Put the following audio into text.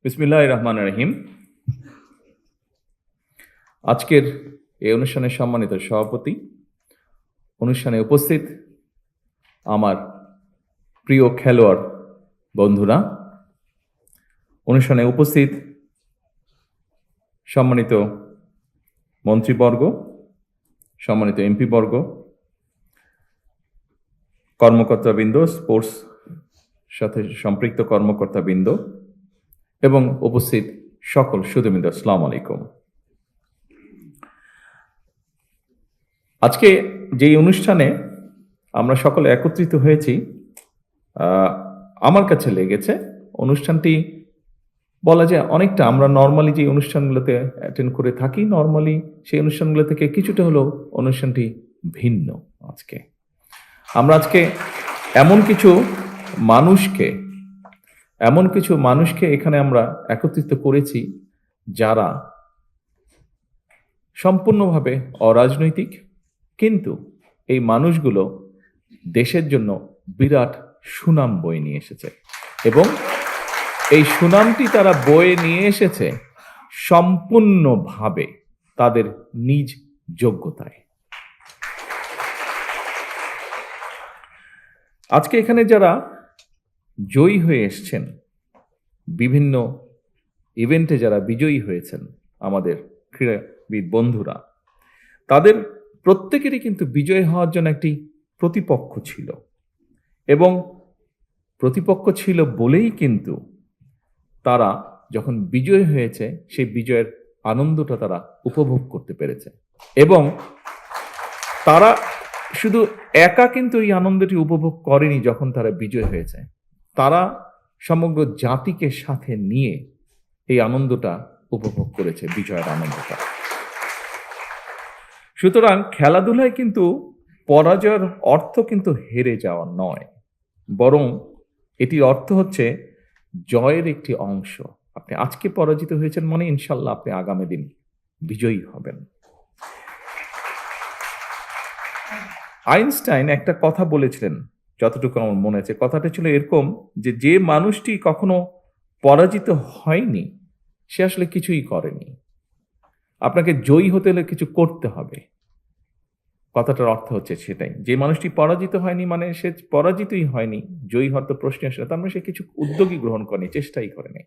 বিসমিল্লাহির রহমানির রহিম। আজকের এই অনুষ্ঠানের সম্মানিত সভাপতি, অনুষ্ঠানে উপস্থিত আমার প্রিয় খেলোয়াড় বন্ধুরা, অনুষ্ঠানে উপস্থিত সম্মানিত মন্ত্রীবর্গ, সম্মানিত এমপিবর্গ, কর্মকর্তাবৃন্দ, স্পোর্টস সাথে সম্পৃক্ত কর্মকর্তাবৃন্দ এবং উপস্থিত সকল সুধীবৃন্দ, আসসালামু আলাইকুম। আজকে যেই অনুষ্ঠানে আমরা সকলে একত্রিত হয়েছি, আমার কাছে লেগেছে অনুষ্ঠানটি বলা যায় অনেকটা আমরা নর্মালি যে অনুষ্ঠানগুলোতে অ্যাটেন্ড করে থাকি, নর্মালি সেই অনুষ্ঠানগুলো থেকে কিছুটা হলেও অনুষ্ঠানটি ভিন্ন। আমরা আজকে এমন কিছু মানুষকে এখানে আমরা একত্রিত করেছি যারা সম্পূর্ণভাবে অরাজনৈতিক, কিন্তু এই মানুষগুলো দেশের জন্য বিরাট সুনাম বয়ে নিয়ে এসেছে এবং এই সুনামটি তারা বয়ে নিয়ে এসেছে সম্পূর্ণভাবে তাদের নিজ যোগ্যতায়। আজকে এখানে যারা জয়ী হয়ে এসছেন, বিভিন্ন ইভেন্টে যারা বিজয়ী হয়েছেন, আমাদের ক্রীড়াবিদ বন্ধুরা, তাদের প্রত্যেকেরই কিন্তু বিজয় হওয়ার জন্য একটি প্রতিপক্ষ ছিল এবং প্রতিপক্ষ ছিল বলেই কিন্তু তারা যখন বিজয় হয়েছে সেই বিজয়ের আনন্দটা তারা উপভোগ করতে পেরেছে এবং তারা শুধু একা কিন্তু এই আনন্দটি উপভোগ করেনি। যখন তারা বিজয় হয়েছে, তারা সমগ্র জাতিকে সাথে নিয়ে এই আনন্দটা উপভোগ করেছে, বিজয়ের আনন্দটা। সুতরাং খেলাধুলায় কিন্তু পরাজয়ের অর্থ কিন্তু হেরে যাওয়া নয়, বরং এটির অর্থ হচ্ছে জয়ের একটি অংশ। আপনি আজকে পরাজিত হয়েছেন মানে ইনশাল্লাহ আপনি আগামী দিন বিজয়ী হবেন। আইনস্টাইন একটা কথা বলেছিলেন, যতটুকু আমার মনে আছে, কথাটা ছিল এরকম যে মানুষটি কখনো পরাজিত হয়নি সে আসলে কিছুই করেনি। আপনাকে জয়ী হতে হলে কিছু করতে হবে। কথাটার অর্থ হচ্ছে সেটাই, যে মানুষটি পরাজিত হয়নি মানে সে পরাজিতই হয়নি, জয়ী হওয়ার তো প্রশ্ন আসে না, তার মানে সে কিছু উদ্যোগই গ্রহণ করেনি, চেষ্টাই করেনি।